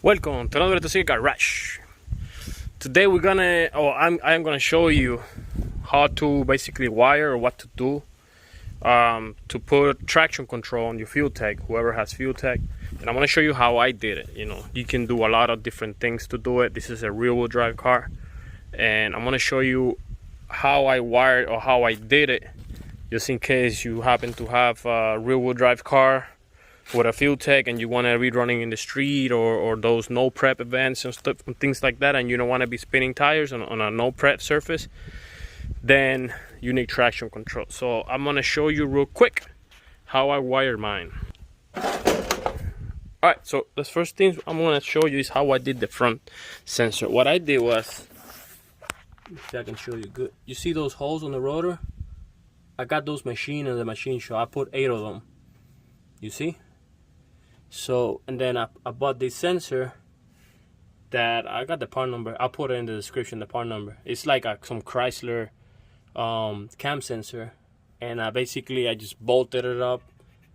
Welcome to another to garage. Today I'm gonna show you how to basically wire or what to do to put traction control on your Fueltech, whoever has Fueltech. And I'm gonna show you how I did it. You can do a lot of different things to do it. This is a rear-wheel drive car, and I'm gonna show you how I wired or how I did it, just in case you happen to have a rear-wheel drive car with a Fueltech and you want to be running in the street or those no prep events and stuff and things like that, and you don't want to be spinning tires on a no prep surface, then you need traction control. So I'm going to show you real quick how I wired mine. Alright, so the first thing I'm going to show you is how I did the front sensor. What I did was, if I can show you good, you see those holes on the rotor? I got those machined in the machine shop. I put 8 of them, you see? So, and then I bought this sensor that I got the part number. I'll put it in the description, the part number. It's like some Chrysler cam sensor. And I just bolted it up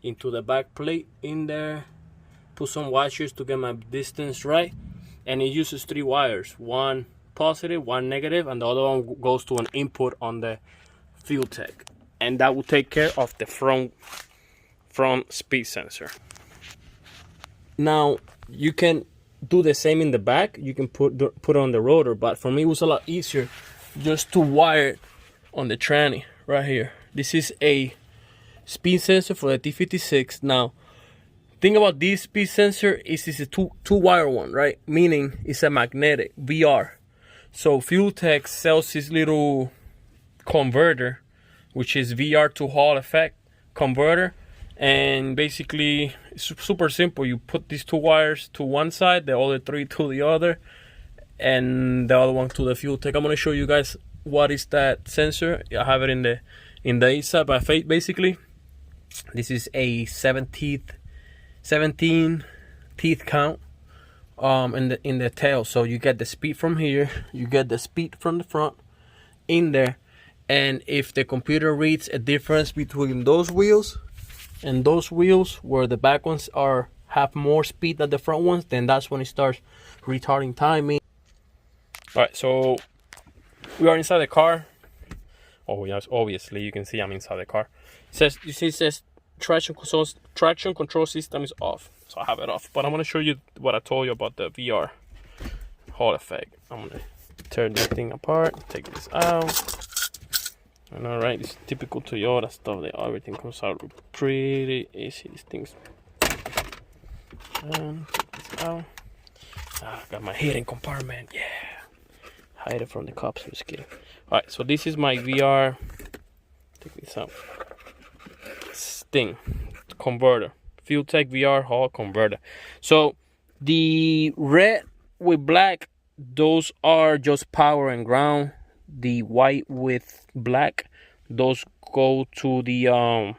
into the back plate in there. Put some washers to get my distance right. And it uses 3 wires. One positive, one negative, and the other one goes to an input on the Fueltech. And that will take care of the front speed sensor. Now you can do the same in the back. You can put it on the rotor, but for me it was a lot easier just to wire it on the tranny right here. This is a speed sensor for the T56. Now, thing about this speed sensor is it's a two wire one, right? Meaning it's a magnetic VR. So Fueltech sells this little converter, which is VR to Hall effect converter. And basically it's super simple. You put these 2 wires to one side, the other 3 to the other, and the other one to the Fueltech. I'm going to show you guys what is that sensor. I have it in the inside, but basically this is a 17 teeth count in the tail. So you get the speed from here, you get the speed from the front in there, and if the computer reads a difference between those wheels and those wheels, where the back ones have more speed than the front ones, then that's when it starts retarding timing. Alright, so we are inside the car. Oh yes, obviously you can see I'm inside the car. It says traction control system is off, so I have it off. But I'm gonna show you what I told you about the VR Hall effect. I'm gonna tear this thing apart, take this out. And alright, it's typical Toyota stuff. Everything comes out pretty easy. These things. And take this out. Got my hidden compartment. Yeah. Hide it from the cops. I'm just kidding. Alright, so this is my VR. Take this out. Thing. Converter. Fueltech VR Hall converter. So the red with black, those are just power and ground. The white with black, those go to the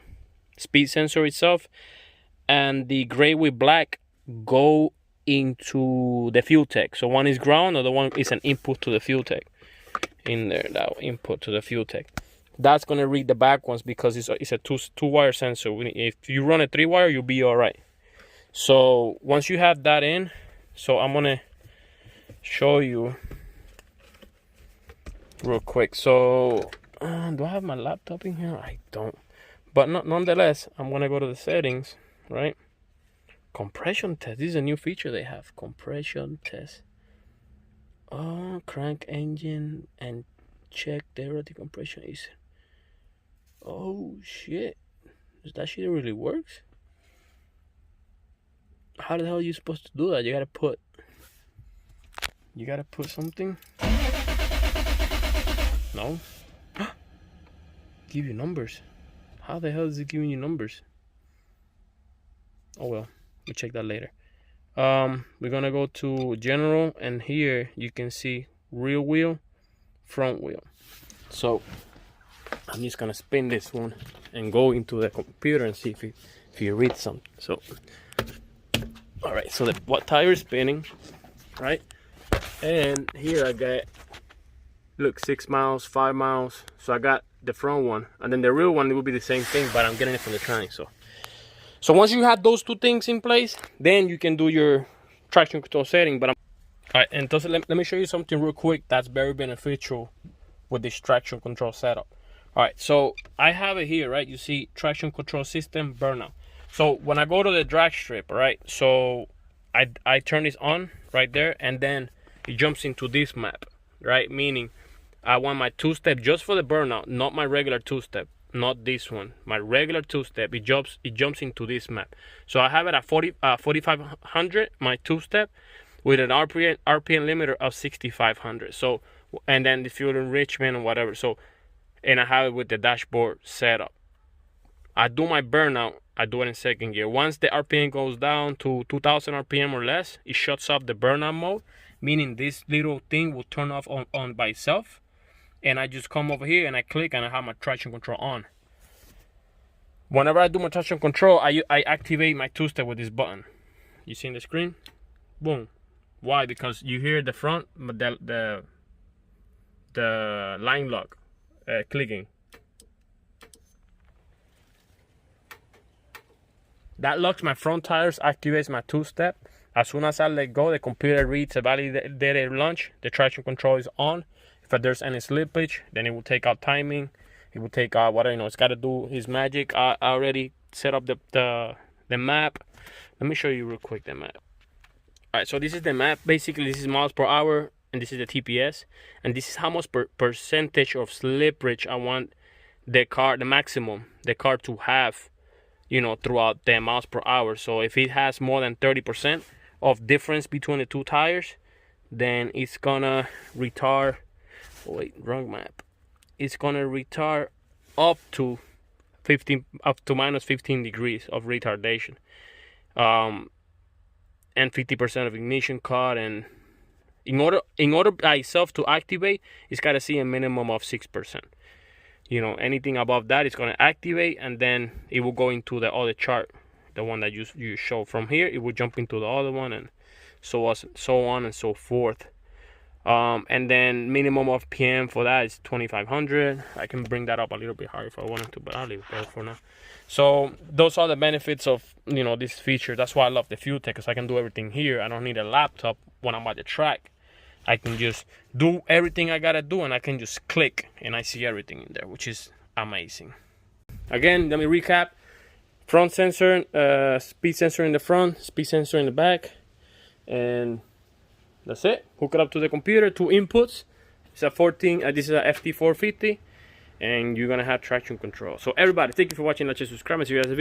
speed sensor itself, and the gray with black go into the Fueltech. So one is ground, the other one is an input to the Fueltech. In there, that input to the Fueltech. That's gonna read the back ones because it's a two wire sensor. If you run a 3 wire, you'll be all right. So once you have that in, so I'm gonna show you real quick. So do I have my laptop in here? I don't, but nonetheless, I'm gonna go to the settings, right? Compression test. This is a new feature they have. Compression test. Oh, crank engine and check the relative compression is. Oh shit, does that shit really works? How the hell are you supposed to do that? You gotta put something. No. Give you numbers. How the hell is it giving you numbers? Oh well, we'll check that later. We're gonna go to general, and here you can see rear wheel, front wheel. So I'm just gonna spin this one and go into the computer and see if you read something. So all right, so what tire is spinning, right? And here I got, look, 6 miles, 5 miles. So I got the front one, and then the rear one, it will be the same thing, but I'm getting it from the tranny. So once you have those 2 things in place, then you can do your traction control setting, but alright, entonces let me show you something real quick that's very beneficial with this traction control setup. Alright, so I have it here, right? You see traction control system burnout. So when I go to the drag strip, right, so I turn this on right there, and then it jumps into this map, right? Meaning I want my two-step just for the burnout, not my regular two-step, not this one. My regular two-step, it jumps into this map. So I have it at 4500, my two-step, with an RPM limiter of 6500. So, and then the fuel enrichment and whatever. So, and I have it with the dashboard setup. I do my burnout, I do it in second gear. Once the RPM goes down to 2000 RPM or less, it shuts off the burnout mode, meaning this little thing will turn off on by itself. And I just come over here and I click and I have my traction control on. Whenever I do my traction control, I activate my two-step with this button. You see in the screen? Boom. Why? Because you hear the front, the line lock clicking. That locks my front tires, activates my two-step. As soon as I let go, the computer reads a validated launch. The traction control is on. If there's any slippage, then it will take out timing. It will take out whatever, it's got to do his magic. I already set up the map. Let me show you real quick the map. All right, so this is the map. Basically, this is miles per hour, and this is the TPS, and this is how much percentage of slippage I want the car, the maximum, the car to have, throughout the miles per hour. So if it has more than 30% of difference between the two tires, then it's gonna retard. Oh, wait, wrong map. It's gonna retard up to minus 15 degrees of retardation, and 50% of ignition cut. And in order by itself to activate, it's got to see a minimum of 6%. Anything above that is going to activate, and then it will go into the other chart, the one that you show from here. It will jump into the other one, and so on and so forth. And then minimum of PM for that is 2500. I can bring that up a little bit higher if I wanted to, but I'll leave it there for now. So those are the benefits of this feature. That's why I love the Fueltech, because I can do everything here. I don't need a laptop when I'm at the track. I can just do everything I gotta do, and I can just click and I see everything in there, which is amazing. Again, let me recap. Front sensor, speed sensor in the front, speed sensor in the back, and that's it. Hook it up to the computer, 2 inputs. It's a 14, this is a FT450, and you're gonna have traction control. So everybody, thank you for watching. Let's just subscribe and see you guys.